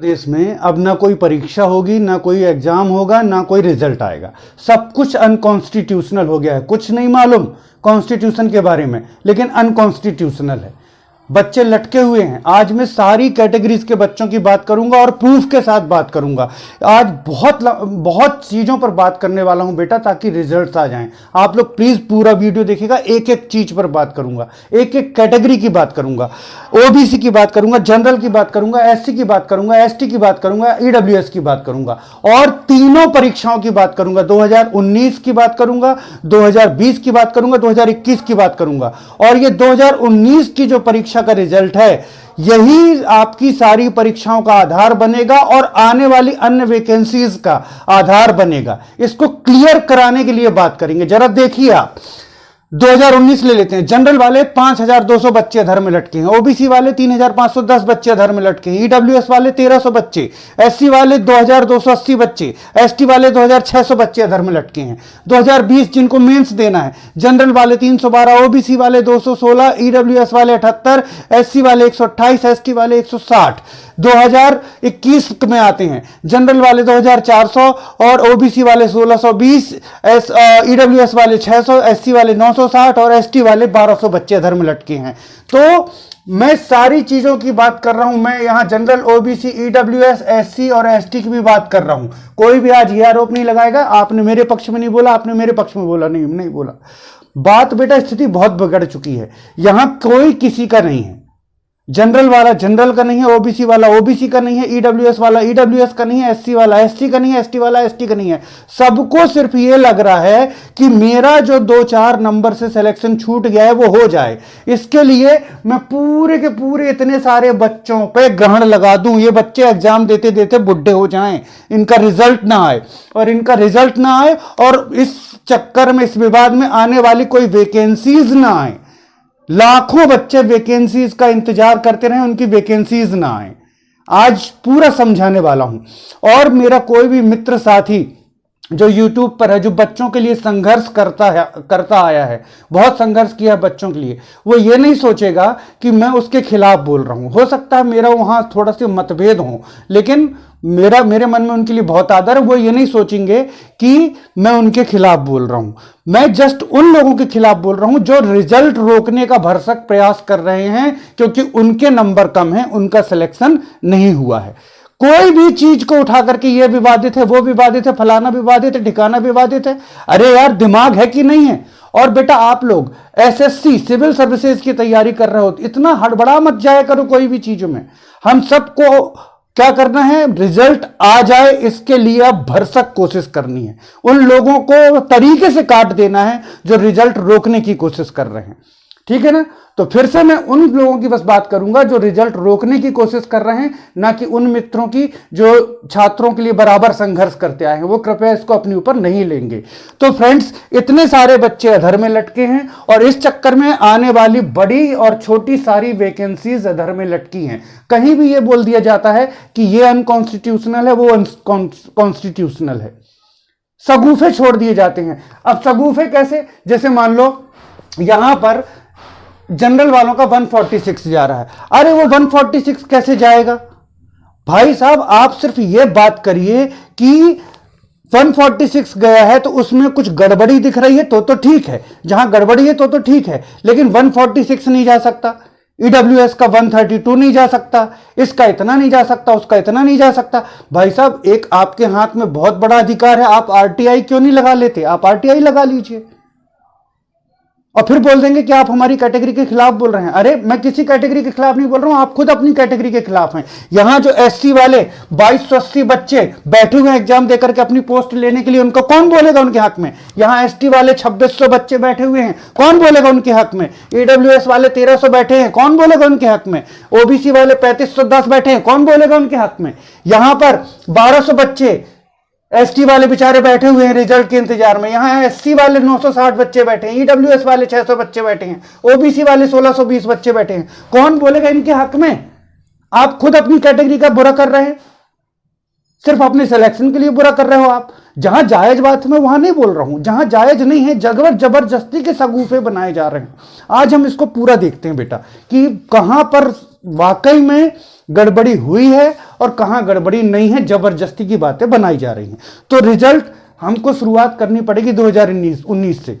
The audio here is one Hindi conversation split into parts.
देश में अब ना कोई परीक्षा होगी, ना कोई एग्जाम होगा, ना कोई रिजल्ट आएगा। सब कुछ अनकॉन्स्टिट्यूशनल हो गया है। कुछ नहीं मालूम कॉन्स्टिट्यूशन के बारे में, लेकिन अनकॉन्स्टिट्यूशनल है। बच्चे लटके हुए हैं। आज मैं सारी कैटेगरीज के बच्चों की बात करूंगा और प्रूफ के साथ बात करूंगा। आज बहुत चीजों पर बात करने वाला हूं बेटा, ताकि रिजल्ट्स आ जाएं। आप लोग प्लीज पूरा वीडियो देखिएगा। एक एक चीज पर बात करूंगा, एक एक कैटेगरी की बात करूंगा। ओबीसी की बात करूंगा, जनरल की बात करूंगा, एससी की बात करूंगा, एसटी की बात करूंगा, ईडब्ल्यूएस की बात करूंगा और तीनों परीक्षाओं की बात करूंगा। 2019 की बात करूंगा, 2020 की बात करूंगा, 2021 की बात करूंगा। और ये 2019 की जो परीक्षा का रिजल्ट है, यही आपकी सारी परीक्षाओं का आधार बनेगा और आने वाली अन्य वैकेंसीज का आधार बनेगा। इसको क्लियर कराने के लिए बात करेंगे। जरा देखिए आप 2019 ले लेते हैं। जनरल वाले 5200 बच्चे अधर में लटके हैं, ओबीसी वाले 3510 बच्चे अधर में लटके हैं, ईडब्ल्यूएस वाले 1300 बच्चे, एससी वाले 2280 बच्चे, एसटी वाले 2600 बच्चे अधर में लटके हैं। 2020 जिनको मेंस देना है, जनरल वाले 312, ओबीसी वाले 216, ईडब्ल्यूएस वाले 78, एससी वाले 128, एसटी वाले 160। 2021 में आते हैं, जनरल वाले 2400 और ओबीसी वाले 1620, ईडब्ल्यूएस वाले 600, एससी वाले 960 और एसटी वाले 1200 बच्चे अधर में लटके हैं। तो मैं सारी चीजों की बात कर रहा हूं। मैं यहां जनरल, ओबीसी, ईडब्ल्यूएस, एससी और एसटी की भी बात कर रहा हूं। कोई भी आज ये आरोप नहीं लगाएगा आपने मेरे पक्ष में नहीं बोला, आपने मेरे पक्ष में बोला, नहीं बोला। बात बेटा, स्थिति बहुत बिगड़ चुकी है। यहां कोई किसी का नहीं है। जनरल वाला जनरल का नहीं है, ओबीसी वाला ओबीसी का नहीं है, ईडब्ल्यूएस वाला ईडब्ल्यूएस का नहीं है, एससी वाला एससी का नहीं है, एसटी वाला एसटी का नहीं है। सबको सिर्फ ये लग रहा है कि मेरा जो 2-4 नंबर से सिलेक्शन छूट गया है वो हो जाए। इसके लिए मैं पूरे के पूरे इतने सारे बच्चों पे ग्रहण लगा दूं, ये बच्चे एग्जाम देते देते बुढ़े हो जाएं, इनका रिजल्ट ना आए। और इनका रिजल्ट ना आए और इस चक्कर में, इस विवाद में आने वाली कोई वैकेंसीज ना आए। लाखों बच्चे वैकेंसीज का इंतजार करते रहे, उनकी वैकेंसीज ना आए। आज पूरा समझाने वाला हूं। और मेरा कोई भी मित्र साथी जो YouTube पर है, जो बच्चों के लिए संघर्ष करता आया है, बहुत संघर्ष किया बच्चों के लिए, वो ये नहीं सोचेगा कि मैं उसके खिलाफ बोल रहा हूं। हो सकता है मेरा वहां थोड़ा सा मतभेद हो, लेकिन मेरे मन में उनके लिए बहुत आदर है। वो ये नहीं सोचेंगे कि मैं उनके खिलाफ बोल रहा हूं। मैं जस्ट उन लोगों के खिलाफ बोल रहा हूं जो रिजल्ट रोकने का भरसक प्रयास कर रहे हैं, क्योंकि उनके नंबर कम है, उनका सिलेक्शन नहीं हुआ है। कोई भी चीज को उठा करके ये विवादित है, वो विवादित है, फलाना विवादित है, ठिकाना विवादित है। अरे यार, दिमाग है कि नहीं है? और बेटा, आप लोग एसएससी सिविल सर्विसेज की तैयारी कर रहे हो, इतना हड़बड़ा मत जाया करो कोई भी चीजों में। हम सबको क्या करना है? रिजल्ट आ जाए, इसके लिए अब भरसक कोशिश करनी है। उन लोगों को तरीके से काट देना है जो रिजल्ट रोकने की कोशिश कर रहे हैं। ठीक है ना? तो फिर से मैं उन लोगों की बस बात करूंगा जो रिजल्ट रोकने की कोशिश कर रहे हैं, ना कि उन मित्रों की जो छात्रों के लिए बराबर संघर्ष करते आए हैं। वो कृपया इसको अपने ऊपर नहीं लेंगे। तो फ्रेंड्स, इतने सारे बच्चे अधर में लटके हैं और इस चक्कर में आने वाली बड़ी और छोटी सारी वैकेंसीज अधर में लटकी हैं। कहीं भी ये बोल दिया जाता है कि ये अनकॉन्स्टिट्यूशनल है, वो कॉन्स्टिट्यूशनल है। सगुफे छोड़ दिए जाते हैं। अब सगुफे कैसे? जैसे मान लो यहां पर जनरल वालों का 146 जा रहा है। अरे वो 146 कैसे जाएगा? भाई साहब, आप सिर्फ ये बात करिए कि 146 गया है तो उसमें कुछ गड़बड़ी दिख रही है तो ठीक है। जहां गड़बड़ी है तो ठीक है, लेकिन 146 नहीं जा सकता। ईडब्ल्यूएस का 132 नहीं जा सकता, इसका इतना नहीं जा सकता, उसका इतना नहीं जा सकता। भाई साहब, एक आपके हाथ में बहुत बड़ा अधिकार है। आप आरटीआई क्यों नहीं लगा लेते? आप आरटीआई लगा लीजिए। और फिर बोल देंगे कि आप हमारी कैटेगरी के खिलाफ बोल रहे हैं। अरे, मैं किसी कैटेगरी के खिलाफ नहीं बोल रहा हूं, आप खुद अपनी कैटेगरी के खिलाफ हैं। यहां जो एससी वाले 2280 बच्चे बैठे हुए एग्जाम देकर के अपनी पोस्ट लेने के लिए, उनको कौन बोलेगा उनके हक में? यहां एसटी वाले 2600 बच्चे बैठे हुए हैं, कौन बोलेगा उनके हक में? ईडब्ल्यूएस वाले 1300 बैठे हैं, कौन बोलेगा उनके हक में? ओबीसी वाले 3510 बैठे हैं, कौन बोलेगा उनके हक में? यहां पर 1200 बच्चे एसटी वाले बेचारे बैठे हुए हैं रिजल्ट के इंतजार में। यहां एससी वाले 960 बच्चे बैठे हैं, ईडब्ल्यूएस वाले 600 बच्चे बैठे हैं, ओबीसी वाले 1620 बच्चे बैठे हैं। कौन बोलेगा इनके हक में? आप खुद अपनी कैटेगरी का बुरा कर रहे हैं। सिर्फ अपने सिलेक्शन के लिए बुरा कर रहे हो आप। जहां जायज बात है मैं वहां नहीं बोल रहा हूं, जहां जायज नहीं है जबरदस्ती के सगुफे बनाए जा रहे हैं। आज हम इसको पूरा देखते हैं बेटा कि कहां पर वाकई में गड़बड़ी हुई है और कहां गड़बड़ी नहीं है, जबरदस्ती की बातें बनाई जा रही हैं। तो रिजल्ट हमको शुरुआत करनी पड़ेगी 2019 से।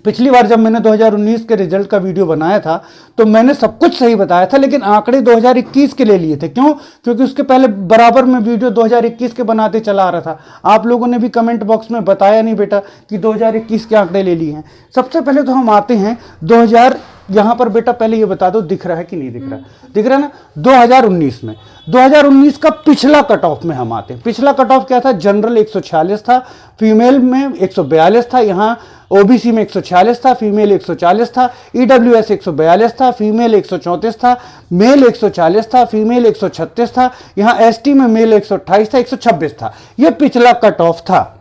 पिछली बार जब मैंने 2019 के रिजल्ट का वीडियो बनाया था तो मैंने सब कुछ सही बताया था, लेकिन आंकड़े 2021 के ले लिए थे। क्यों? क्योंकि उसके पहले बराबर में वीडियो 2021 के बनाते चला आ रहा था। आप लोगों ने भी कमेंट बॉक्स में बताया नहीं बेटा कि 2021 के आंकड़े ले लिए हैं। सबसे पहले तो हम आते हैं 2000, यहां पर बेटा पहले ये बता दो दिख रहा है कि नहीं दिख रहा है? दिख रहा है ना? 2019 में 2019 का पिछला कट ऑफ में हम आते हैं। पिछला कट ऑफ क्या था? जनरल 146 था, फीमेल में 142 था, यहां ओबीसी में 146 था, फीमेल 140 था, ईडब्ल्यूएस 142 था, फीमेल 134 था, मेल 140 था, फीमेल 136 था, यहां एसटी में मेल 128 था, 126 था। यह पिछला कट ऑफ था।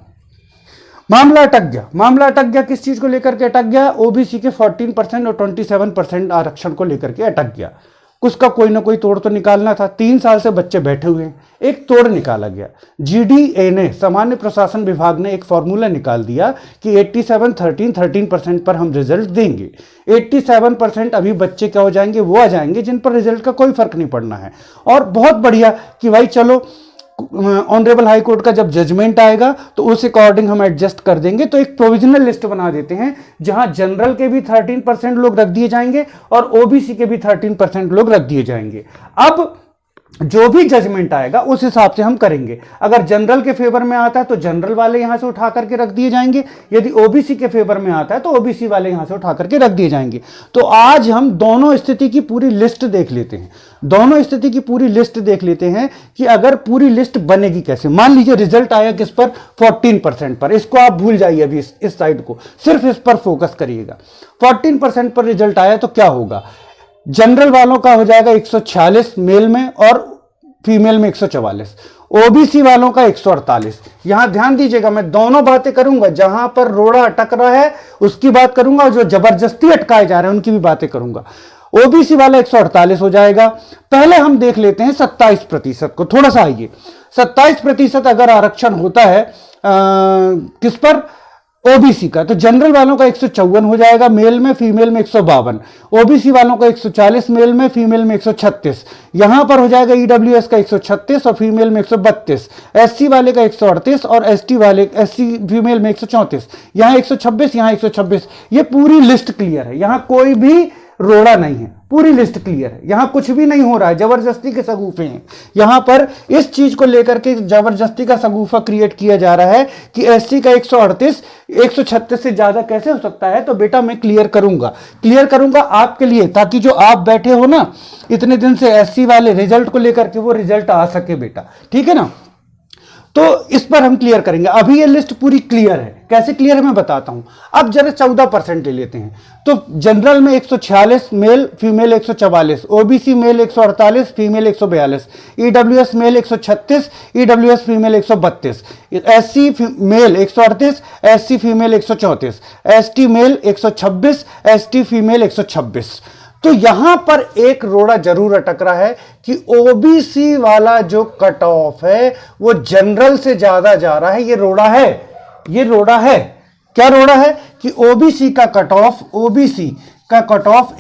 मामला अटक गया। मामला अटक गया किस चीज को लेकर के अटक गया? ओबीसी के 14% और 27% आरक्षण को लेकर के अटक गया। उसका कोई ना कोई तोड़ तो निकालना था। 3 साल से बच्चे बैठे हुए हैं, एक तोड़ निकाला गया। जीडीए ने, सामान्य प्रशासन विभाग ने एक फॉर्मूला निकाल दिया कि 87-13% पर हम रिजल्ट देंगे। 87% अभी बच्चे क्या हो जाएंगे? वो आ जाएंगे जिन पर रिजल्ट का कोई फर्क नहीं पड़ना है। और बहुत बढ़िया कि भाई चलो ऑनरेबल हाई कोर्ट का जब जजमेंट आएगा तो उस अकॉर्डिंग हम एडजस्ट कर देंगे। तो एक प्रोविजनल लिस्ट बना देते हैं जहां जनरल के भी 13% लोग रख दिए जाएंगे और ओबीसी के भी 13% लोग रख दिए जाएंगे। अब जो भी जजमेंट आएगा उस हिसाब से हम करेंगे। अगर जनरल के फेवर में आता है तो जनरल वाले यहां से उठा करके रख दिए जाएंगे, यदि ओबीसी के फेवर में आता है तो ओबीसी वाले यहां से उठा करके रख दिए जाएंगे। तो आज हम दोनों स्थिति की पूरी लिस्ट देख लेते हैं। दोनों स्थिति की पूरी लिस्ट देख लेते हैं कि अगर पूरी लिस्ट बनेगी कैसे। मान लीजिए रिजल्ट आया किस पर? 14% पर। इसको आप भूल जाइए अभी, इस साइड को सिर्फ इस पर फोकस करिएगा। 14% पर रिजल्ट आया तो क्या होगा? जनरल वालों का हो जाएगा 146 मेल में और फीमेल में 144, ओबीसी वालों का 148। यहां ध्यान दीजिएगा, मैं दोनों बातें करूंगा। जहां पर रोड़ा अटक रहा है उसकी बात करूंगा और जो जबरदस्ती अटकाए जा रहे हैं उनकी भी बातें करूंगा। ओबीसी वाला 148 हो जाएगा। पहले हम देख लेते हैं 27% को। थोड़ा सा आइए, 27% अगर आरक्षण होता है किस पर? ओबीसी का, तो जनरल वालों का 154 हो जाएगा मेल में, फीमेल में 152, ओबीसी वालों का 140 मेल में, फीमेल में 136, यहां पर हो जाएगा ईडब्ल्यूएस का 136 और फीमेल में 132, एससी वाले का 138 और एससी फीमेल में 134, यहां 126, यहां 126। ये पूरी लिस्ट क्लियर है, यहां कोई भी रोड़ा नहीं है, पूरी लिस्ट क्लियर है। यहां कुछ भी नहीं हो रहा है, जबरदस्ती के सगूफे हैं। यहां पर इस चीज को लेकर के जबरदस्ती का सगूफा क्रिएट किया जा रहा है कि एससी का 138 136 से ज्यादा कैसे हो सकता है। तो बेटा मैं क्लियर करूंगा आपके लिए, ताकि जो आप बैठे हो ना इतने दिन से एससी वाले रिजल्ट को लेकर के, वो रिजल्ट आ सके बेटा, ठीक है ना। तो इस पर हम क्लियर करेंगे। अभी ये लिस्ट पूरी क्लियर है। कैसे क्लियर है मैं बताता हूं। अब जरा 14% ले लेते हैं। तो जनरल में 146 male, female 144, OBC male 148, female 142, EWS male 136, EWS female 132, SC male 138, SC female 134, ST male 126, ST female 126। तो यहां पर एक रोड़ा जरूर अटक रहा है कि ओबीसी वाला जो कट ऑफ है वो जनरल से ज्यादा जा रहा है। ये रोड़ा है। क्या रोड़ा है? कि ओबीसी का कट ऑफ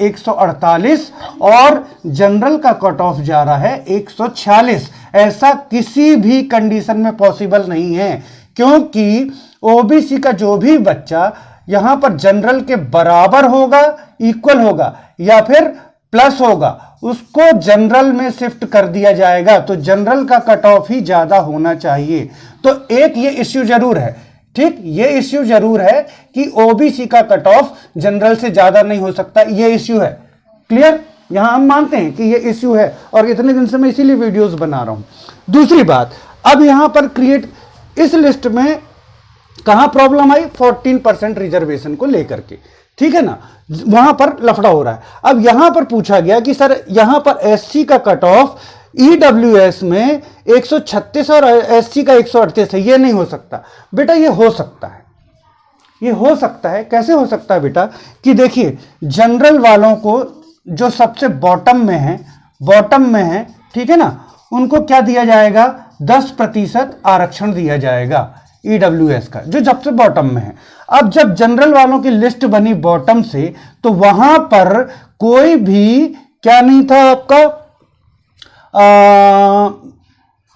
148 और जनरल का कट ऑफ जा रहा है 146। ऐसा किसी भी कंडीशन में पॉसिबल नहीं है, क्योंकि ओबीसी का जो भी बच्चा यहां पर जनरल के बराबर होगा, इक्वल होगा या फिर प्लस होगा, उसको जनरल में शिफ्ट कर दिया जाएगा। तो जनरल का कट ऑफ ही ज्यादा होना चाहिए। तो एक ये इश्यू जरूर है, ठीक, ये इश्यू जरूर है कि ओबीसी का कट ऑफ जनरल से ज्यादा नहीं हो सकता। ये इश्यू है। क्लियर? यहां हम मानते हैं कि ये इश्यू है और इतने दिन से मैं इसीलिए वीडियोस बना रहा हूं। दूसरी बात, अब यहां पर क्रिएट इस लिस्ट में कहां प्रॉब्लम आई? 14% रिजर्वेशन को लेकर के, ठीक है ना, वहां पर लफड़ा हो रहा है। अब यहां पर पूछा गया कि सर यहां पर एससी का कट ऑफ ईडब्ल्यूएस में 136 और एससी का 138 है, ये नहीं हो सकता। बेटा ये हो सकता है। कैसे हो सकता है बेटा? कि देखिए जनरल वालों को जो सबसे बॉटम में है, ठीक है ना, उनको क्या दिया जाएगा? 10% आरक्षण दिया जाएगा ईडब्ल्यूएस का, जो सबसे बॉटम में है। अब जब जनरल वालों की लिस्ट बनी बॉटम से, तो वहां पर कोई भी क्या नहीं था आपका,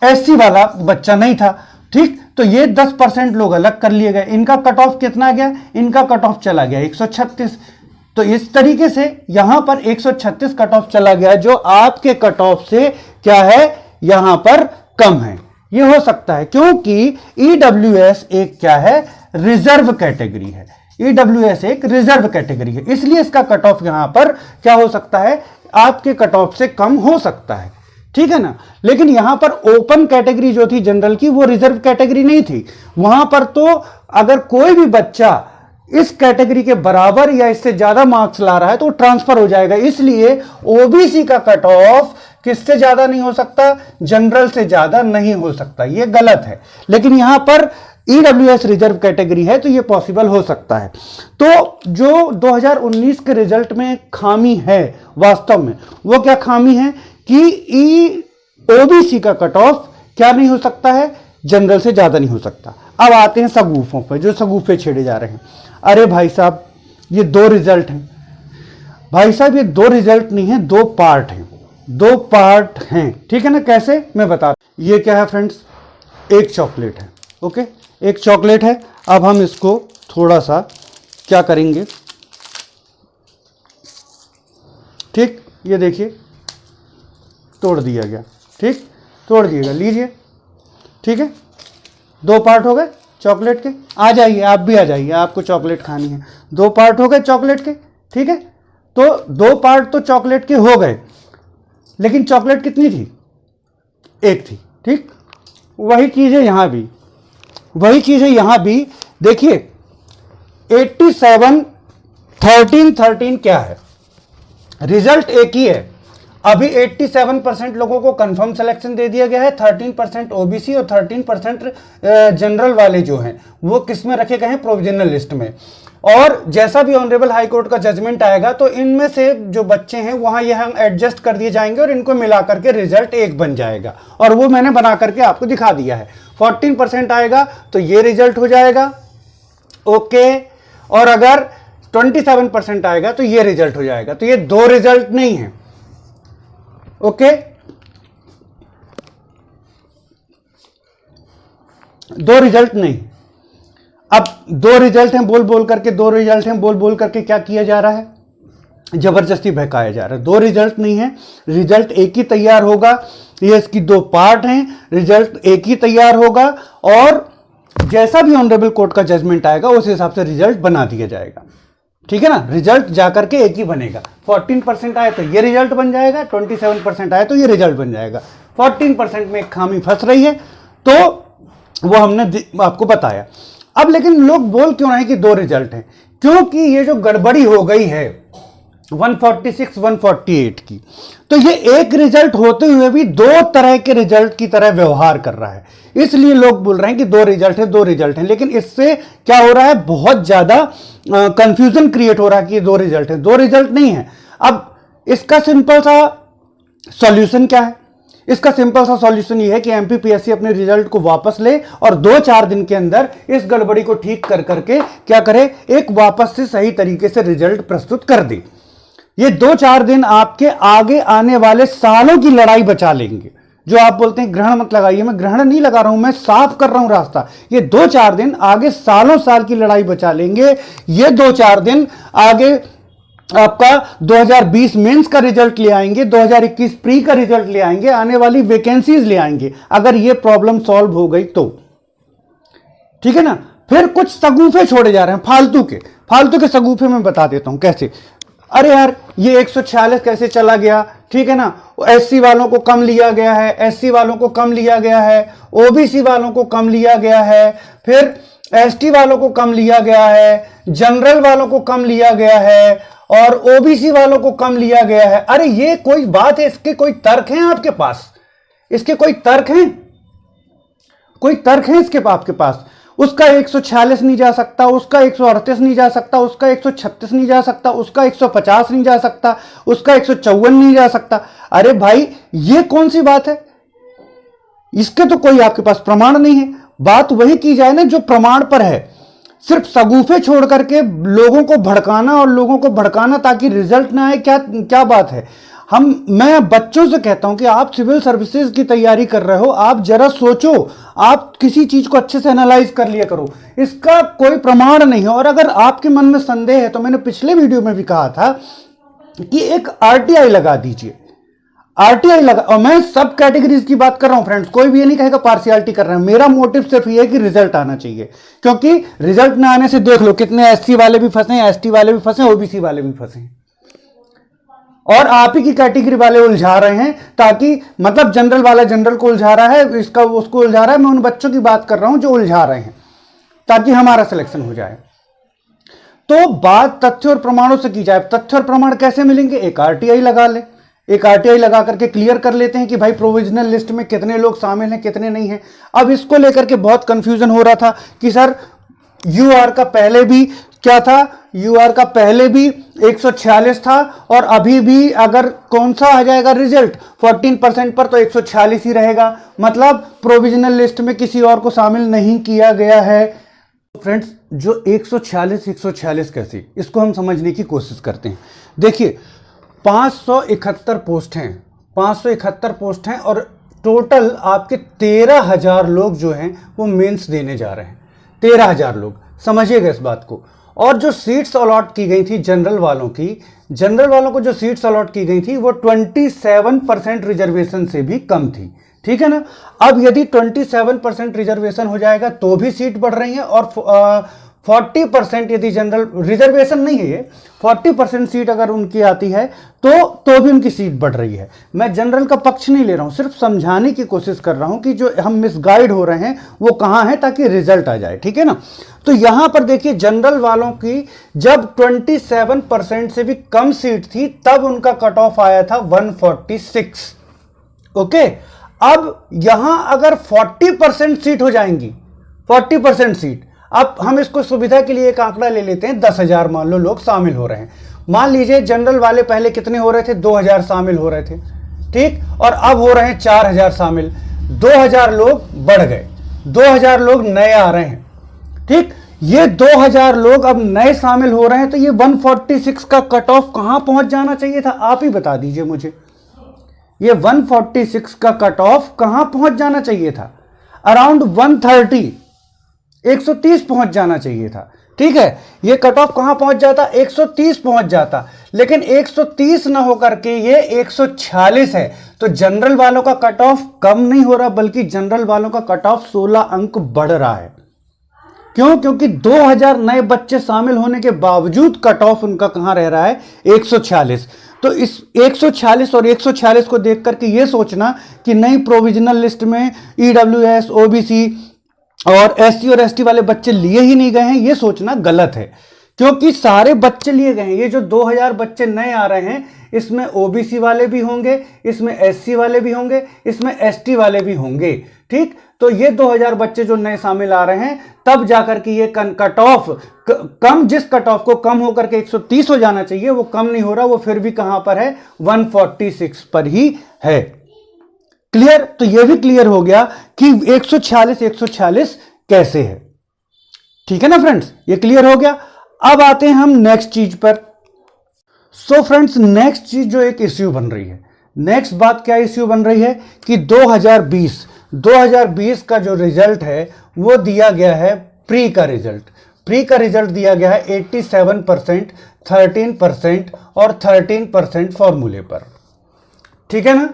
एससी वाला बच्चा नहीं था, ठीक। तो ये 10% लोग अलग कर लिए गए। इनका कट ऑफ कितना गया, इनका कट ऑफ चला गया 136। तो इस तरीके से यहां पर 136 कट ऑफ चला गया, जो आपके कट ऑफ से क्या है, यहां पर कम है। ये हो सकता है क्योंकि ईडब्ल्यूएस एक क्या है, रिजर्व कैटेगरी है। ईडब्ल्यूएस एक रिजर्व कैटेगरी है, इसलिए इसका कट ऑफ यहां पर क्या हो सकता है, आपके कट ऑफ से कम हो सकता है, ठीक है ना। लेकिन यहां पर ओपन कैटेगरी जो थी जनरल की, वो रिजर्व कैटेगरी नहीं थी। वहां पर तो अगर कोई भी बच्चा इस कैटेगरी के बराबर या इससे ज्यादा मार्क्स ला रहा है तो वो ट्रांसफर हो जाएगा। इसलिए ओबीसी का कट ऑफ किससे ज्यादा नहीं हो सकता, जनरल से ज्यादा नहीं हो सकता, ये गलत है। लेकिन यहां पर ईडब्ल्यूएस रिजर्व कैटेगरी है तो ये पॉसिबल हो सकता है। तो जो 2019 के रिजल्ट में खामी है वास्तव में, वो क्या खामी है कि ओबीसी का कट ऑफ क्या नहीं हो सकता है, जनरल से ज्यादा नहीं हो सकता। अब आते हैं सगूफों पे, जो सगूफे छेड़े जा रहे हैं। अरे भाई साहब, ये 2 रिजल्ट हैं। भाई साहब, ये 2 रिजल्ट नहीं है, 2 पार्ट हैं, 2 पार्ट हैं, ठीक है ना। कैसे, मैं बता रहा हूं। ये क्या है फ्रेंड्स, एक चॉकलेट है, ओके, एक चॉकलेट है। अब हम इसको थोड़ा सा क्या करेंगे, ठीक, ये देखिए तोड़ दिया गया, ठीक, तोड़ दिएगा, लीजिए, ठीक है। 2 पार्ट हो गए चॉकलेट के। आ जाइए, आप भी आ जाइए, आपको चॉकलेट खानी है। 2 पार्ट हो गए चॉकलेट के, ठीक है। तो 2 पार्ट तो चॉकलेट के हो गए, लेकिन चॉकलेट कितनी थी, एक थी, ठीक। वही चीज है यहां भी, वही चीज है यहां भी। देखिए 87 13 13 क्या है, रिजल्ट एक ही है। अभी 87% लोगों को कंफर्म सिलेक्शन दे दिया गया है, 13% ओबीसी और 13% जनरल वाले जो हैं वो किस में रखे गए हैं, प्रोविजनल लिस्ट में। और जैसा भी ऑनरेबल हाई कोर्ट का जजमेंट आएगा तो इनमें से जो बच्चे हैं वहां यह एडजस्ट कर दिए जाएंगे और इनको मिला करके रिजल्ट एक बन जाएगा। और वो मैंने बना करके आपको दिखा दिया है। 14% आएगा तो ये रिजल्ट हो जाएगा, ओके। और अगर 27% आएगा तो ये रिजल्ट हो जाएगा। तो ये 2 रिजल्ट नहीं है, ओके, 2 रिजल्ट नहीं। अब 2 रिजल्ट हैं बोल बोल करके, 2 रिजल्ट हैं बोल बोल करके क्या किया जा रहा है, जबरदस्ती बहकाया जा रहा है। 2 रिजल्ट नहीं है, रिजल्ट एक ही तैयार होगा। ये इसकी 2 पार्ट हैं, रिजल्ट एक ही तैयार होगा और जैसा भी ऑनरेबल कोर्ट का जजमेंट आएगा उस हिसाब से रिजल्ट बना दिया जाएगा, ठीक है ना। रिजल्ट जाकर के एक ही बनेगा। 14% आए तो ये रिजल्ट बन जाएगा, 27% आए तो ये रिजल्ट बन जाएगा। 14% में एक खामी फंस रही है तो वो हमने आपको बताया। अब लेकिन लोग बोल क्यों रहे हैं कि 2 रिजल्ट हैं, क्योंकि ये जो गड़बड़ी हो गई है 146 148 की, तो ये एक रिजल्ट होते हुए भी 2 तरह के रिजल्ट की तरह व्यवहार कर रहा है। इसलिए लोग बोल रहे हैं कि 2 रिजल्ट है, 2 रिजल्ट है। लेकिन इससे क्या हो रहा है, बहुत ज्यादा कंफ्यूजन क्रिएट हो रहा है कि ये 2 रिजल्ट है। 2 रिजल्ट नहीं है। अब इसका सिंपल सा सॉल्यूशन क्या है, इसका सिंपल सा सॉल्यूशन ये है कि एमपीपीएससी अपने रिजल्ट को वापस ले और 2-4 दिन के अंदर इस गड़बड़ी को ठीक कर करके क्या करे, एक वापस से सही तरीके से रिजल्ट प्रस्तुत कर दे। ये 2-4 दिन आपके आगे आने वाले सालों की लड़ाई बचा लेंगे। जो आप बोलते हैं ग्रहण मत लगाइए, मैं ग्रहण नहीं लगा रहा हूं, मैं साफ कर रहा हूं रास्ता। ये 2-4 दिन आगे सालों साल की लड़ाई बचा लेंगे। ये 2-4 दिन आगे आपका 2020 मेंस का रिजल्ट ले आएंगे, 2021 प्री का रिजल्ट ले आएंगे, आने वाली वैकेंसीज ले आएंगे, अगर ये प्रॉब्लम सॉल्व हो गई तो, ठीक है ना। फिर कुछ सगूफे छोड़े जा रहे हैं फालतू के सगूफे में बता देता हूं कैसे। अरे यार, ये 146 कैसे चला गया, ठीक है ना। एससी वालों को कम लिया गया है, एससी वालों को कम लिया गया है, ओबीसी वालों को कम लिया गया है, फिर एसटी वालों को कम लिया गया है, जनरल वालों को कम लिया गया है और ओबीसी वालों को कम लिया गया है। अरे ये कोई बात है, इसके कोई तर्क हैं आपके पास, इसके कोई तर्क हैं, कोई तर्क है इसके आपके पास। उसका 146 नहीं जा सकता, उसका 138 नहीं जा सकता, उसका 136 नहीं जा सकता, उसका 150 नहीं जा सकता, उसका 154 नहीं जा सकता। अरे भाई, ये कौन सी बात है, इसके तो कोई आपके पास प्रमाण नहीं है। बात वही की जाए ना जो प्रमाण पर है। सिर्फ सगुफे छोड़ करके लोगों को भड़काना और लोगों को भड़काना ताकि रिजल्ट ना आए, क्या क्या बात है। मैं बच्चों से कहता हूं कि आप सिविल सर्विसेज की तैयारी कर रहे हो, आप जरा सोचो, आप किसी चीज को अच्छे से एनालाइज कर लिया करो। इसका कोई प्रमाण नहीं है। और अगर आपके मन में संदेह है तो मैंने पिछले वीडियो में भी कहा था कि एक आरटीआई लगा दीजिए। आरटीआई लगा, और मैं सब कैटेगरीज की बात कर रहा हूं फ्रेंड्स, कोई भी ये नहीं कहेगा पार्शियलिटी कर रहे हैं। मेरा मोटिव सिर्फ ये है कि रिजल्ट आना चाहिए, क्योंकि रिजल्ट ना आने से देख लो कितने एससी वाले भी फंसे, एसटी वाले भी फंसे, ओबीसी वाले भी फंसे, और आप ही की कैटेगरी वाले उलझा रहे हैं। ताकि मतलब जनरल वाला जनरल को उलझा रहा है, इसका उसको उलझा रहा है। मैं उन बच्चों की बात कर रहा हूं जो उलझा रहे हैं, ताकि हमारा सिलेक्शन हो जाए। तो बात तथ्य और प्रमाणों से की जाए। तथ्य और प्रमाण कैसे मिलेंगे? एक आरटीआई लगा ले, एक आरटीआई लगा करके क्लियर कर लेते हैं कि भाई प्रोविजनल लिस्ट में कितने लोग शामिल हैं, कितने नहीं हैं। अब इसको लेकर के बहुत कंफ्यूजन हो रहा था कि सर यूआर का पहले भी क्या था, यूआर का पहले भी 146 था, और अभी भी अगर कौन सा आ जाएगा रिजल्ट 14% पर, तो 146 ही रहेगा। मतलब प्रोविजनल लिस्ट में किसी और को शामिल नहीं किया गया है। फ्रेंड्स, जो 146 कैसे, इसको हम समझने की कोशिश करते हैं। देखिए 571 पोस्ट हैं, 571 पोस्ट हैं, और टोटल आपके 13,000 लोग जो हैं वो मेंस देने जा रहे हैं। 13,000 लोग, समझिएगा इस बात को। और जो सीट्स अलॉट की गई थी जनरल वालों की, जनरल वालों को जो सीट्स अलॉट की गई थी वो 27% रिजर्वेशन से भी कम थी। ठीक है ना। अब यदि 27% रिजर्वेशन हो जाएगा तो भी सीट बढ़ रही है, और 40% यदि जनरल रिजर्वेशन नहीं है, ये 40% सीट अगर उनकी आती है तो भी उनकी सीट बढ़ रही है। मैं जनरल का पक्ष नहीं ले रहा हूं, सिर्फ समझाने की कोशिश कर रहा हूं कि जो हम मिसगाइड हो रहे हैं वो कहां है, ताकि रिजल्ट आ जाए। ठीक है ना। तो यहां पर देखिए जनरल वालों की जब 27% से भी कम सीट थी तब उनका कट ऑफ आया था 146। ओके। अब यहां अगर 40% सीट हो जाएंगी, 40% सीट, अब हम इसको सुविधा के लिए एक आंकड़ा ले लेते हैं, 10,000 मान लो लोग शामिल हो रहे हैं। मान लीजिए जनरल वाले पहले कितने हो रहे थे, 2,000 शामिल हो रहे थे, ठीक, और अब हो रहे हैं 4,000 शामिल। 2,000 लोग बढ़ गए, 2,000 लोग नए आ रहे हैं, ठीक। ये 2,000 लोग अब नए शामिल हो रहे हैं, तो ये 146 का कट ऑफ कहां पहुंच जाना चाहिए था, आप ही बता दीजिए मुझे। ये 146 का कट ऑफ कहां पहुंच जाना चाहिए था? अराउंड 130, 130 पहुंच जाना चाहिए था। ठीक है, ये कट ऑफ कहां पहुंच जाता? 130 पहुंच जाता। लेकिन 130 ना होकर के ये 146 है। तो जनरल वालों का कट ऑफ कम नहीं हो रहा, बल्कि जनरल वालों का कट ऑफ 16 अंक बढ़ रहा है। क्यों? क्योंकि 2,000 नए बच्चे शामिल होने के बावजूद कट ऑफ उनका कहां रह रहा है? 146। तो इस 146 और 146 को देख करके ये सोचना कि नई प्रोविजनल लिस्ट में ईडब्ल्यूएस, ओबीसी और एससी और एसटी वाले बच्चे लिए ही नहीं गए हैं, ये सोचना गलत है। क्योंकि सारे बच्चे लिए गए हैं। ये जो 2,000 बच्चे नए आ रहे हैं, इसमें ओबीसी वाले भी होंगे, इसमें एससी वाले भी होंगे, इसमें एसटी वाले भी होंगे, ठीक। तो ये 2,000 बच्चे जो नए शामिल आ रहे हैं, तब जाकर के ये कट ऑफ कम, जिस कट ऑफ को कम होकर के 130 हो जाना चाहिए, वो कम नहीं हो रहा, वो फिर भी कहां पर है? 146 पर ही है। क्लियर? तो ये भी क्लियर हो गया कि 146 कैसे है। ठीक है ना फ्रेंड्स, ये क्लियर हो गया। अब आते हैं हम नेक्स्ट चीज पर। सो फ्रेंड्स, नेक्स्ट चीज जो एक इश्यू बन रही है, नेक्स्ट बात क्या इश्यू बन रही है कि 2020 का जो रिजल्ट है वो दिया गया है प्री का रिजल्ट। प्री का रिजल्ट दिया गया है 87%, 13% और 13% फॉर्मूले पर। ठीक है ना।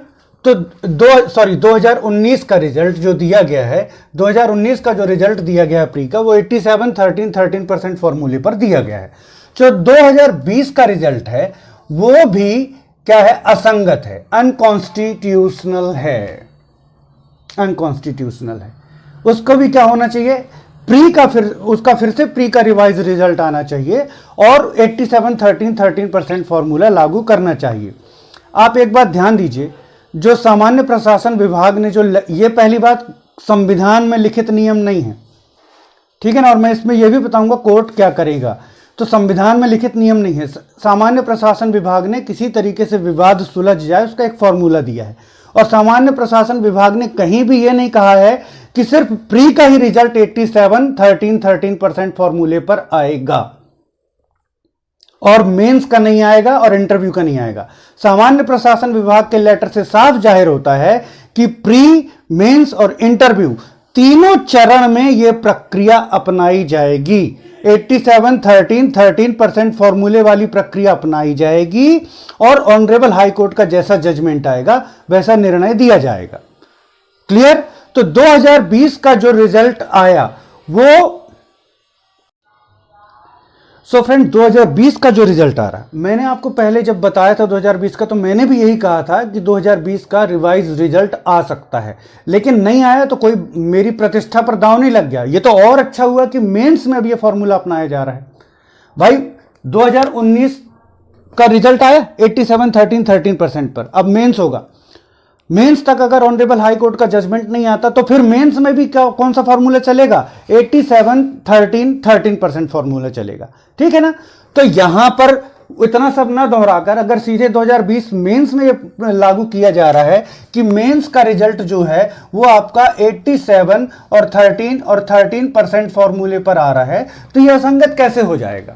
तो 2019 का रिजल्ट जो दिया गया है, 2019 का जो रिजल्ट दिया गया है प्री का, वो 87, 13% फॉर्मूले पर दिया गया है। जो 2020 का रिजल्ट है वो भी क्या है? असंगत है, अनकॉन्स्टिट्यूशनल है, अनकॉन्स्टिट्यूशनल है। उसको भी क्या होना चाहिए? प्री का फिर से प्री का रिवाइज रिजल्ट आना चाहिए और 87, 13% फॉर्मूला लागू करना चाहिए। आप एक बात ध्यान दीजिए, जो सामान्य प्रशासन विभाग ने ये पहली बात, संविधान में लिखित नियम नहीं है, ठीक है ना। और मैं इसमें यह भी बताऊंगा कोर्ट क्या करेगा। तो संविधान में लिखित नियम नहीं है। सामान्य प्रशासन विभाग ने किसी तरीके से विवाद सुलझ जाए उसका एक फॉर्मूला दिया है। और सामान्य प्रशासन विभाग ने कहीं भी यह नहीं कहा है कि सिर्फ प्री का ही रिजल्ट 87, 13% फॉर्मूले पर आएगा और मेंस का नहीं आएगा और इंटरव्यू का नहीं आएगा। सामान्य प्रशासन विभाग के लेटर से साफ जाहिर होता है कि प्री, मेंस और इंटरव्यू तीनों चरण में यह प्रक्रिया अपनाई जाएगी। 87, 13% फॉर्मूले वाली प्रक्रिया अपनाई जाएगी और ऑनरेबल हाई कोर्ट का जैसा जजमेंट आएगा वैसा निर्णय दिया जाएगा। क्लियर? तो 2020 का जो रिजल्ट आया वो फ्रेंड 2020 का जो रिजल्ट आ रहा है, मैंने आपको पहले जब बताया था 2020 का, तो मैंने भी यही कहा था कि 2020 का रिवाइज रिजल्ट आ सकता है, लेकिन नहीं आया तो कोई मेरी प्रतिष्ठा पर दांव नहीं लग गया। ये तो और अच्छा हुआ कि मेंस में भी ये फॉर्मूला अपनाया जा रहा है। भाई 2019 का रिजल्ट आया 87, 13% पर, अब मेंस होगा। मेंस तक अगर ऑनरेबल हाई कोर्ट का जजमेंट नहीं आता तो फिर मेंस में भी कौन सा फॉर्मूला चलेगा? 87, 13% फॉर्मूला चलेगा। ठीक है ना? तो यहां पर इतना सब ना दोहराकर अगर सीधे 2020 मेंस में लागू किया जा रहा है कि मेंस का रिजल्ट जो है वो आपका 87 और 13% फॉर्मूले पर आ रहा है, तो यह असंगत कैसे हो जाएगा?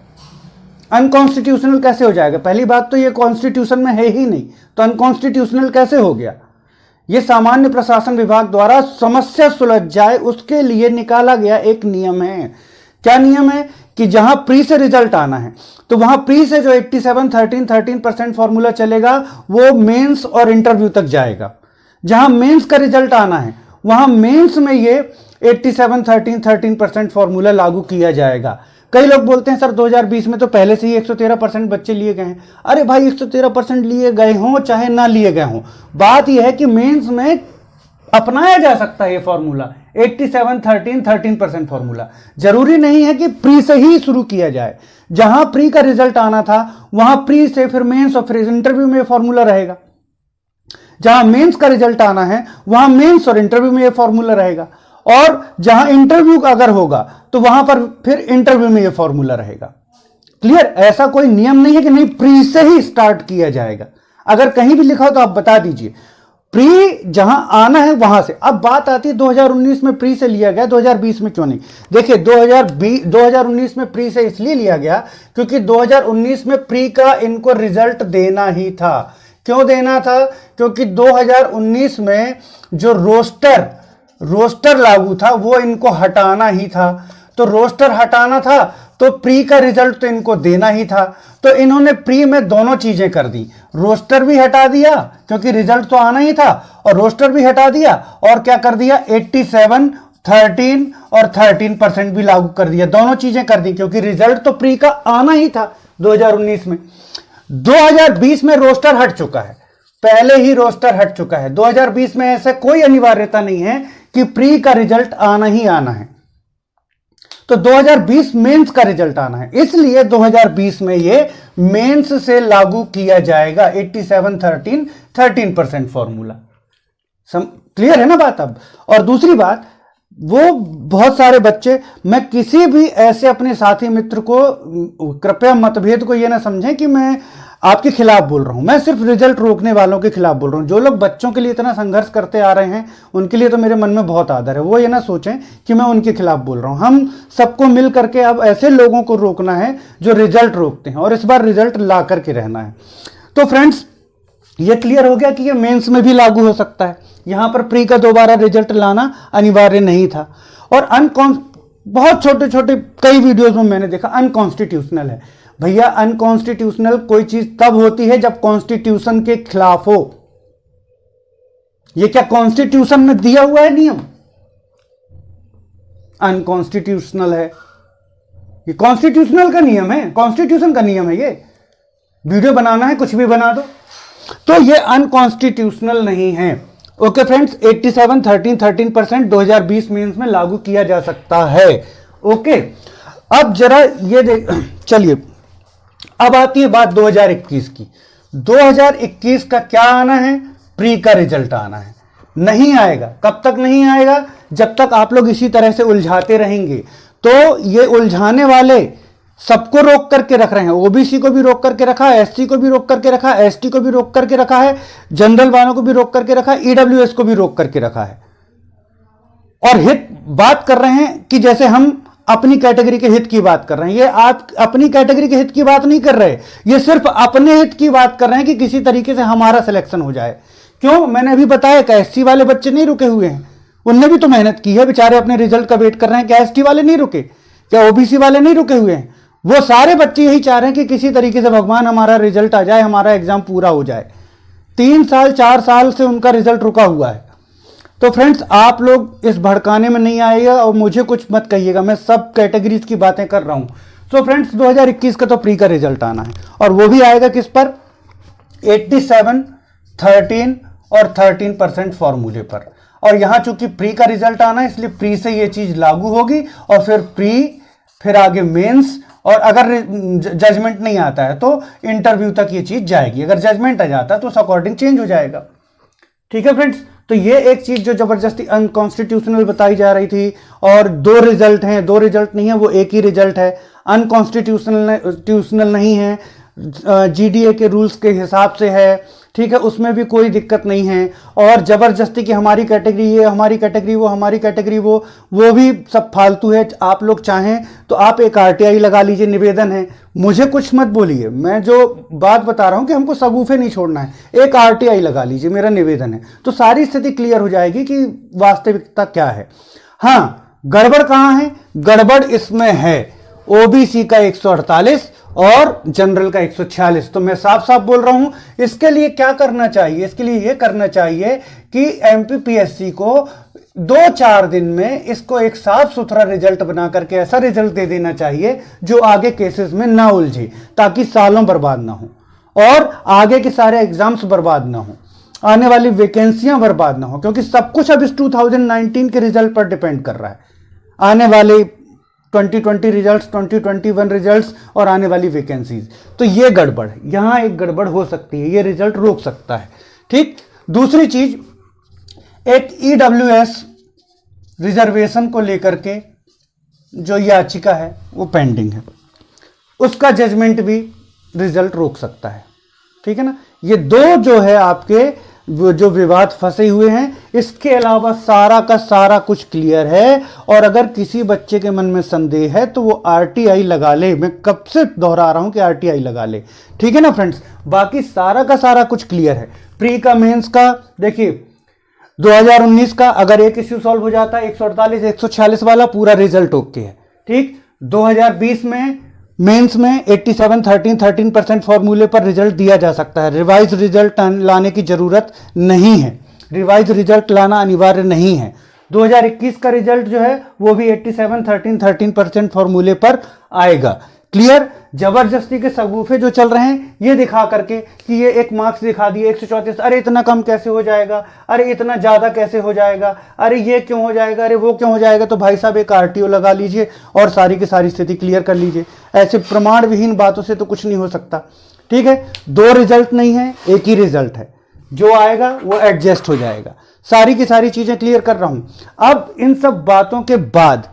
अनकॉन्स्टिट्यूशनल कैसे हो जाएगा? पहली बात तो ये कॉन्स्टिट्यूशन में है ही नहीं, तो अनकॉन्स्टिट्यूशनल कैसे हो गया? ये सामान्य प्रशासन विभाग द्वारा समस्या सुलझ जाए उसके लिए निकाला गया एक नियम है। क्या नियम है? कि जहां प्री से रिजल्ट आना है तो वहां प्री से जो 87, 13% फॉर्मूला चलेगा वो मेंस और इंटरव्यू तक जाएगा। जहां मेंस का रिजल्ट आना है वहां मेंस में ये 87, 13% फॉर्मूला लागू किया जाएगा। कई लोग बोलते हैं सर 2020 में तो पहले से ही 113% बच्चे लिए गए हैं। अरे भाई 113% लिए गए हों चाहे ना लिए गए हों, बात यह है कि मेंस में अपनाया जा सकता है ये फॉर्मूला 87, 13% फॉर्मूला। जरूरी नहीं है कि प्री से ही शुरू किया जाए। जहां प्री का रिजल्ट आना था वहां प्री से फिर मेंस और फिर इंटरव्यू में फॉर्मूला रहेगा। जहां मेंस का रिजल्ट आना है वहां मेंस और इंटरव्यू में यह फॉर्मूला रहेगा, और जहां इंटरव्यू अगर होगा तो वहां पर फिर इंटरव्यू में यह फॉर्मूला रहेगा। क्लियर? ऐसा कोई नियम नहीं है कि नहीं प्री से ही स्टार्ट किया जाएगा। अगर कहीं भी लिखा हो तो आप बता दीजिए। प्री जहां आना है वहां से। अब बात आती है 2019 में प्री से लिया गया, 2020 में क्यों नहीं? देखिए 2019 में प्री से इसलिए लिया गया क्योंकि 2019 में प्री का इनको रिजल्ट देना ही था। क्यों देना था? क्योंकि 2019 में जो रोस्टर लागू था वो इनको हटाना ही था। तो रोस्टर हटाना था तो प्री का रिजल्ट तो इनको देना ही था। तो इन्होंने प्री में दोनों चीजें कर दी, रोस्टर भी हटा दिया क्योंकि रिजल्ट तो आना ही था, और रोस्टर भी हटा दिया, और क्या कर दिया 87, 13 और 13% भी लागू कर दिया। दोनों चीजें कर दी क्योंकि रिजल्ट तो प्री का आना ही था 2019 में। 2020 में रोस्टर हट चुका है, पहले ही रोस्टर हट चुका है। 2020 में ऐसा कोई अनिवार्यता नहीं है कि प्री का रिजल्ट आना ही आना है। तो 2020 मेंस का रिजल्ट आना है, इसलिए 2020 में ये मेंस से लागू किया जाएगा 87, 13% फॉर्मूला। क्लियर है ना बात? अब और दूसरी बात, वो बहुत सारे बच्चे, मैं किसी भी ऐसे अपने साथी मित्र को कृपया मतभेद को ये ना समझें कि मैं आपके खिलाफ बोल रहा हूं। मैं सिर्फ रिजल्ट रोकने वालों के खिलाफ बोल रहा हूं। जो लोग बच्चों के लिए इतना संघर्ष करते आ रहे हैं उनके लिए तो मेरे मन में बहुत आदर है। वो ये ना सोचें कि मैं उनके खिलाफ बोल रहा हूं। हम सबको मिल करके अब ऐसे लोगों को रोकना है जो रिजल्ट रोकते हैं, और इस बार रिजल्ट ला करके रहना है। तो फ्रेंड्स, ये क्लियर हो गया कि ये मेंस में भी लागू हो सकता है। यहां पर प्री का दोबारा रिजल्ट लाना अनिवार्य नहीं था। और बहुत छोटे छोटे कई वीडियोज में मैंने देखा अनकॉन्स्टिट्यूशनल है। भैया अनकॉन्स्टिट्यूशनल कोई चीज तब होती है जब कॉन्स्टिट्यूशन के खिलाफ हो। ये क्या कॉन्स्टिट्यूशन में दिया हुआ है नियम? अनकॉन्स्टिट्यूशनल है। ये कॉन्स्टिट्यूशनल का नियम है, कॉन्स्टिट्यूशन का नियम है। ये वीडियो बनाना है कुछ भी बना दो, तो ये अनकॉन्स्टिट्यूशनल नहीं है। ओके फ्रेंड्स, 87, 13% 2020 मेंस में लागू किया जा सकता है। ओके, अब जरा ये देख, चलिए अब आती है बात 2021 की। 2021 का क्या आना है? प्री का रिजल्ट आना है। नहीं आएगा। कब तक नहीं आएगा? जब तक आप लोग इसी तरह से उलझाते रहेंगे। तो ये उलझाने वाले सबको रोक करके रख रहे हैं, ओबीसी को भी रोक करके रखा है, एससी को भी रोक करके रखा है, एसटी को भी रोक करके रखा है, जनरल वालों को भी रोक करके रखा है, ईडब्ल्यूएस को भी रोक करके रखा है। और हित बात कर रहे हैं कि जैसे हम अपनी कैटेगरी के हित की बात कर रहे हैं। ये आप अपनी कैटेगरी के हित की बात नहीं कर रहे, ये सिर्फ अपने हित की बात कर रहे हैं कि किसी तरीके से हमारा सिलेक्शन हो जाए। क्यों? मैंने अभी बताया कि एससी वाले बच्चे नहीं रुके हुए हैं, उनने भी तो मेहनत की है, बेचारे अपने रिजल्ट का वेट कर रहे हैं। क्या एसटी वाले नहीं रुके? क्या ओबीसी वाले नहीं रुके हुए हैं? वो सारे बच्चे यही चाह रहे हैं कि किसी तरीके से भगवान हमारा रिजल्ट आ जाए, हमारा एग्जाम पूरा हो जाए। 3 साल 4 साल से उनका रिजल्ट रुका हुआ है। तो फ्रेंड्स, आप लोग इस भड़काने में नहीं आइएगा और मुझे कुछ मत कहिएगा, मैं सब कैटेगरीज की बातें कर रहा हूं। सो फ्रेंड्स, 2021 का तो प्री का रिजल्ट आना है और वो भी आएगा किस पर? 87, 13 और 13% फॉर्मूले पर। और यहां चूंकि प्री का रिजल्ट आना है इसलिए प्री से ये चीज लागू होगी और फिर प्री, फिर आगे मेंस, और अगर जजमेंट नहीं आता है तो इंटरव्यू तक ये चीज जाएगी। अगर जजमेंट आ जाता है तो उस अकॉर्डिंग चेंज हो जाएगा। ठीक है फ्रेंड्स, तो ये एक चीज जो जबरदस्ती अनकॉन्स्टिट्यूशनल बताई जा रही थी। और 2 रिजल्ट हैं, 2 रिजल्ट नहीं है, वो एक ही रिजल्ट है। अनकॉन्स्टिट्यूशनल नहीं है, जीडीए के रूल्स के हिसाब से है। ठीक है, उसमें भी कोई दिक्कत नहीं है। और जबरदस्ती की हमारी कैटेगरी ये, हमारी कैटेगरी वो, हमारी कैटेगरी वो भी सब फालतू है। आप लोग चाहें तो आप एक आरटीआई लगा लीजिए, निवेदन है, मुझे कुछ मत बोलिए। मैं जो बात बता रहा हूं कि हमको सगुफे नहीं छोड़ना है, एक आरटीआई लगा लीजिए, मेरा निवेदन है, तो सारी स्थिति क्लियर हो जाएगी कि वास्तविकता क्या है। हाँ, गड़बड़ कहां है? गड़बड़ इसमें है ओबीसी का 148 और जनरल का 146। तो मैं साफ साफ बोल रहा हूं, इसके लिए क्या करना चाहिए? इसके लिए यह करना चाहिए कि एमपीपीएससी को 2-4 दिन में इसको एक साफ सुथरा रिजल्ट बना करके ऐसा रिजल्ट दे देना चाहिए जो आगे केसेस में ना उलझे, ताकि सालों बर्बाद ना हो और आगे के सारे एग्जाम्स बर्बाद ना हो, आने वाली वैकेंसियां बर्बाद ना हो। क्योंकि सब कुछ अब इस 2019 के रिजल्ट पर डिपेंड कर रहा है। आने वाले 2020 रिजल्ट्स, 2021 रिजल्ट्स और आने वाली वैकेंसीज। तो ये गड़बड़ है, यहां एक गड़बड़ हो सकती है, ये रिजल्ट रोक सकता है। ठीक, दूसरी चीज, एक ईडब्ल्यूएस रिजर्वेशन को लेकर के जो याचिका है वो पेंडिंग है, उसका जजमेंट भी रिजल्ट रोक सकता है। ठीक है ना, ये 2 जो है आपके जो विवाद फंसे हुए हैं। इसके अलावा सारा का सारा कुछ क्लियर है। और अगर किसी बच्चे के मन में संदेह है तो वो आरटीआई लगा ले। मैं कब से दोहरा रहा हूं कि आरटीआई लगा ले। ठीक है ना फ्रेंड्स, बाकी सारा का सारा कुछ क्लियर है। प्री का, मेंस का, देखिए 2019 का अगर एक इश्यू सॉल्व हो जाता है, 148 146 वाला पूरा रिजल्ट ओके है। ठीक, 2020 में मेंस में 87, 13% फॉर्मूले पर रिजल्ट दिया जा सकता है। रिवाइज रिजल्ट लाने की जरूरत नहीं है, रिवाइज रिजल्ट लाना अनिवार्य नहीं है। 2021 का रिजल्ट जो है वो भी 87, 13% फॉर्मूले पर आएगा। क्लियर? जबरदस्ती के सगुफे जो चल रहे हैं ये दिखा करके कि ये एक मार्क्स दिखा दिए 134, अरे इतना कम कैसे हो जाएगा, अरे इतना ज्यादा कैसे हो जाएगा, अरे ये क्यों हो जाएगा, अरे वो क्यों हो जाएगा। तो भाई साहब एक आरटीओ लगा लीजिए और सारी की सारी स्थिति क्लियर कर लीजिए। ऐसे प्रमाण विहीन बातों से तो कुछ नहीं हो सकता। ठीक है, 2 रिजल्ट नहीं है, एक ही रिजल्ट है, जो आएगा वो एडजस्ट हो जाएगा। सारी की सारी चीजें क्लियर कर रहा हूं। अब इन सब बातों के बाद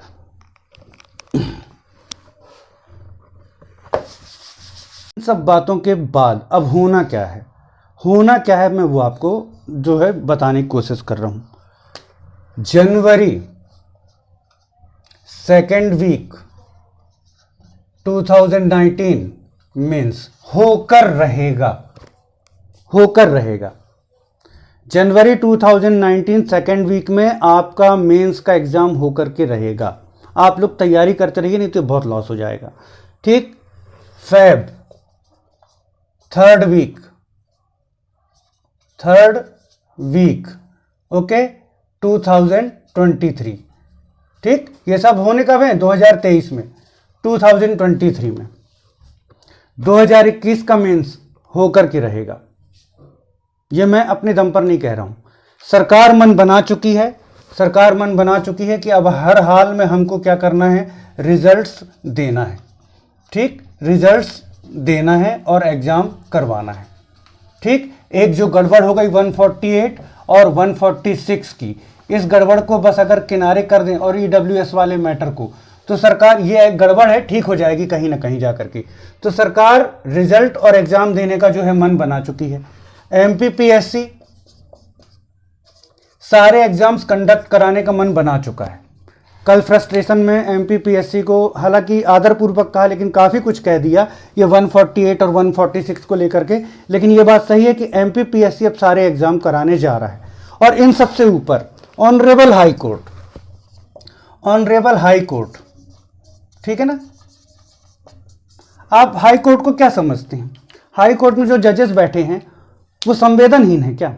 अब होना क्या है, होना क्या है मैं वो आपको जो है बताने की कोशिश कर रहा हूं। जनवरी 2nd वीक 2019 मेंस होकर रहेगा। जनवरी 2019 2nd वीक में आपका मेंस का एग्जाम होकर के रहेगा। आप लोग तैयारी करते रहिए, नहीं तो बहुत लॉस हो जाएगा। ठीक, फेब 3rd वीक ओके 2023। ठीक, ये सब होने कब है? 2023 में, 2023 में। 2021 का मेंस होकर के रहेगा। ये मैं अपने दम पर नहीं कह रहा हूं, सरकार मन बना चुकी है। सरकार मन बना चुकी है कि अब हर हाल में हमको क्या करना है, रिजल्ट्स देना है। ठीक, रिजल्ट्स देना है और एग्जाम करवाना है। ठीक, एक जो गड़बड़ हो गई 148 और 146 की, इस गड़बड़ को बस अगर किनारे कर दें और ईडब्ल्यूएस वाले मैटर को, तो सरकार, ये गड़बड़ है, ठीक हो जाएगी कहीं ना कहीं जाकर के। तो सरकार रिजल्ट और एग्जाम देने का जो है मन बना चुकी है। एमपीपीएससी सारे एग्जाम्स कंडक्ट कराने का मन बना चुका है। कल फ्रस्ट्रेशन में एमपीपीएससी को हालांकि आदरपूर्वक कहा, लेकिन काफ़ी कुछ कह दिया ये 148 और 146 को लेकर के। लेकिन ये बात सही है कि एमपीपीएससी अब सारे एग्जाम कराने जा रहा है। और इन सबसे ऊपर honourable high court, honourable high court, ठीक है ना। आप हाई कोर्ट को क्या समझते हैं? हाई कोर्ट में जो जजेस बैठे हैं वो संवेदनहीन है क्या?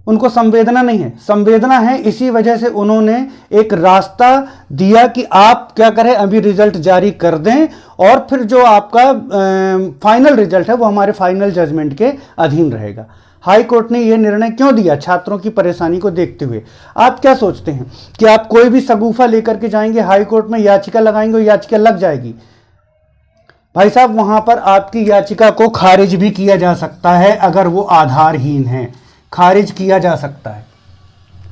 उनको संवेदना नहीं है? संवेदना है, इसी वजह से उन्होंने एक रास्ता दिया कि आप क्या करें, अभी रिजल्ट जारी कर दें और फिर जो आपका फाइनल रिजल्ट है वो हमारे फाइनल जजमेंट के अधीन रहेगा। हाई कोर्ट ने यह निर्णय क्यों दिया? छात्रों की परेशानी को देखते हुए। आप क्या सोचते हैं कि आप कोई भी सगुफा लेकर के जाएंगे हाई कोर्ट में, याचिका लगाएंगे, याचिका लग जाएगी? भाई साहब, वहां पर आपकी याचिका को खारिज भी किया जा सकता है अगर वो आधारहीन है, खारिज किया जा सकता है।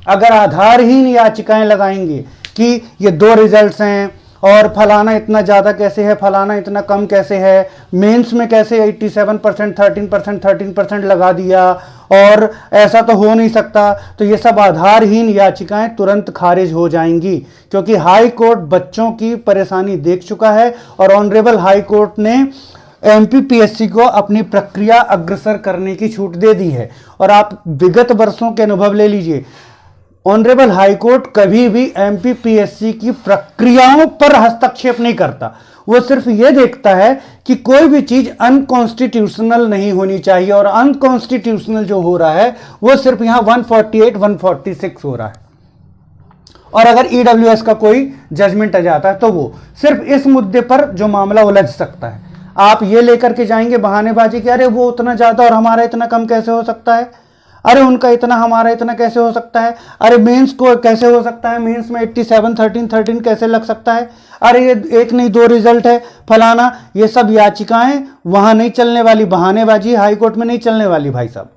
अगर आधारहीन याचिकाएं लगाएंगे कि ये 2 रिजल्ट्स हैं और फलाना इतना ज़्यादा कैसे है, फलाना इतना कम कैसे है, मेंस में कैसे 87%, 13% लगा दिया और ऐसा तो हो नहीं सकता, तो ये सब आधारहीन याचिकाएं तुरंत खारिज हो जाएंगी, क्योंकि हाई कोर्ट बच्चों की परेशानी देख चुका है और ऑनरेबल हाई कोर्ट ने एमपीपीएससी को अपनी प्रक्रिया अग्रसर करने की छूट दे दी है। और आप विगत वर्षों के अनुभव ले लीजिए, ऑनरेबल हाई कोर्ट कभी भी एमपीपीएससी की प्रक्रियाओं पर हस्तक्षेप नहीं करता। वो सिर्फ ये देखता है कि कोई भी चीज अनकॉन्स्टिट्यूशनल नहीं होनी चाहिए, और अनकॉन्स्टिट्यूशनल जो हो रहा है वो सिर्फ यहां 148, 146 हो रहा है। और अगर ईडब्ल्यूएस का कोई जजमेंट आ जाता है तो वो सिर्फ इस मुद्दे पर जो मामला उलझ सकता है। आप ये लेकर के जाएंगे बहानेबाजी कि अरे वो उतना ज्यादा और हमारा इतना कम कैसे हो सकता है, अरे उनका इतना हमारा इतना कैसे हो सकता है, अरे मेंस को कैसे हो सकता है, मेंस में 87, 13 कैसे लग सकता है, अरे ये 1 नहीं 2 रिजल्ट है फलाना। ये सब याचिकाएं वहां नहीं चलने वाली, बहानेबाजी हाई कोर्ट में नहीं चलने वाली भाई साहब।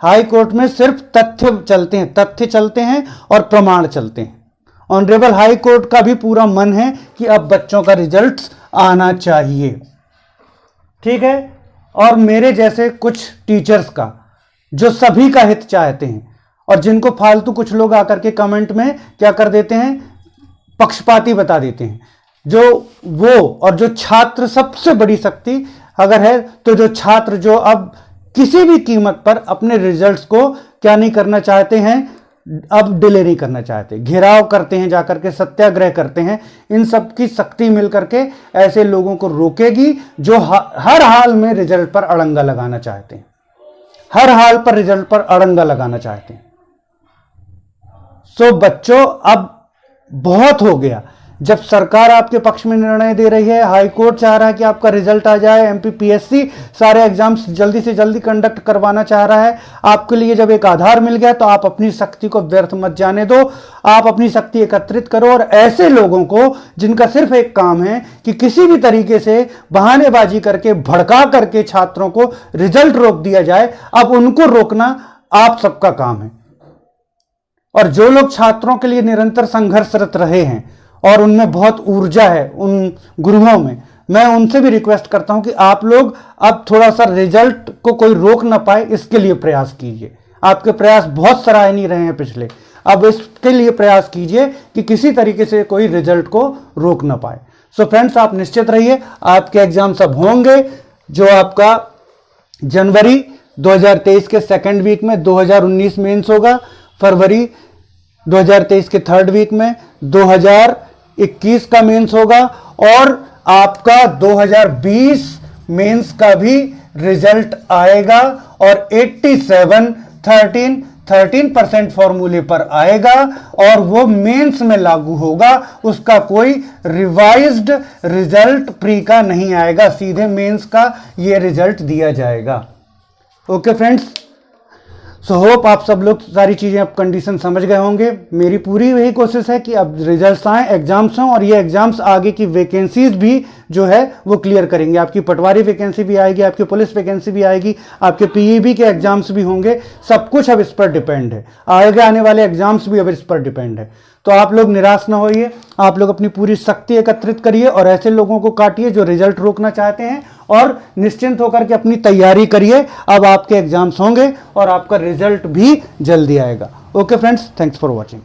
हाई कोर्ट में सिर्फ तथ्य चलते हैं, तथ्य चलते हैं और प्रमाण चलते हैं। ऑनरेबल हाई कोर्ट का भी पूरा मन है कि अब बच्चों का रिजल्ट आना चाहिए, ठीक है। और मेरे जैसे कुछ टीचर्स का जो सभी का हित चाहते हैं और जिनको फालतू कुछ लोग आकर के कमेंट में क्या कर देते हैं, पक्षपाती बता देते हैं, जो वो और जो छात्र सबसे बड़ी शक्ति अगर है तो जो छात्र जो अब किसी भी कीमत पर अपने रिजल्ट्स को क्या नहीं करना चाहते हैं, अब डिले नहीं करना चाहते, घेराव करते हैं, जाकर के सत्याग्रह करते हैं। इन सब की शक्ति मिलकर के ऐसे लोगों को रोकेगी जो हर हाल में रिजल्ट पर अड़ंगा लगाना चाहते हैं, हर हाल पर रिजल्ट पर अड़ंगा लगाना चाहते हैं। सो बच्चों, अब बहुत हो गया। जब सरकार आपके पक्ष में निर्णय दे रही है, हाई कोर्ट चाह रहा है कि आपका रिजल्ट आ जाए, एमपीपीएससी सारे एग्जाम्स जल्दी से जल्दी कंडक्ट करवाना चाह रहा है, आपके लिए जब एक आधार मिल गया तो आप अपनी शक्ति को व्यर्थ मत जाने दो। आप अपनी शक्ति एकत्रित करो और ऐसे लोगों को जिनका सिर्फ एक काम है कि किसी भी तरीके से बहानेबाजी करके, भड़का करके छात्रों को रिजल्ट रोक दिया जाए, अब उनको रोकना आप सबका काम है। और जो लोग छात्रों के लिए निरंतर संघर्षरत रहे हैं और उनमें बहुत ऊर्जा है उन गुरुओं में, मैं उनसे भी रिक्वेस्ट करता हूं कि आप लोग अब थोड़ा सा रिजल्ट को कोई रोक ना पाए इसके लिए प्रयास कीजिए। आपके प्रयास बहुत सराहनीय रहे हैं पिछले, अब इसके लिए प्रयास कीजिए कि किसी तरीके से कोई रिजल्ट को रोक ना पाए। सो फ्रेंड्स, आप निश्चित रहिए, आपके एग्जाम सब होंगे। जो आपका जनवरी 2023 के 2nd वीक में 2019 मेंस होगा, फरवरी 2023 के 3rd वीक में 2021 का मेंस होगा, और आपका 2020 मेंस का भी रिजल्ट आएगा और 87, 13% फॉर्मूले पर आएगा और वो मेंस में लागू होगा। उसका कोई रिवाइज्ड रिजल्ट प्री का नहीं आएगा, सीधे मेंस का ये रिजल्ट दिया जाएगा। ओके फ्रेंड्स, सो होप आप सब लोग सारी चीज़ें अब कंडीशन समझ गए होंगे। मेरी पूरी वही कोशिश है कि अब रिजल्ट्स आएँ, एग्जाम्स हों, और ये एग्जाम्स आगे की वैकेंसीज भी जो है वो क्लियर करेंगे। आपकी पटवारी वैकेंसी भी आएगी, आपकी पुलिस वैकेंसी भी आएगी, आपके पीईबी के एग्जाम्स भी होंगे। सब कुछ अब इस पर डिपेंड है, आगे आने वाले एग्जाम्स भी अब इस पर डिपेंड है। तो आप लोग निराश ना होइए, आप लोग अपनी पूरी शक्ति एकत्रित करिए और ऐसे लोगों को काटिए जो रिजल्ट रोकना चाहते हैं, और निश्चिंत होकर के अपनी तैयारी करिए। अब आपके एग्जाम्स होंगे और आपका रिजल्ट भी जल्दी आएगा। Okay friends, thanks for watching.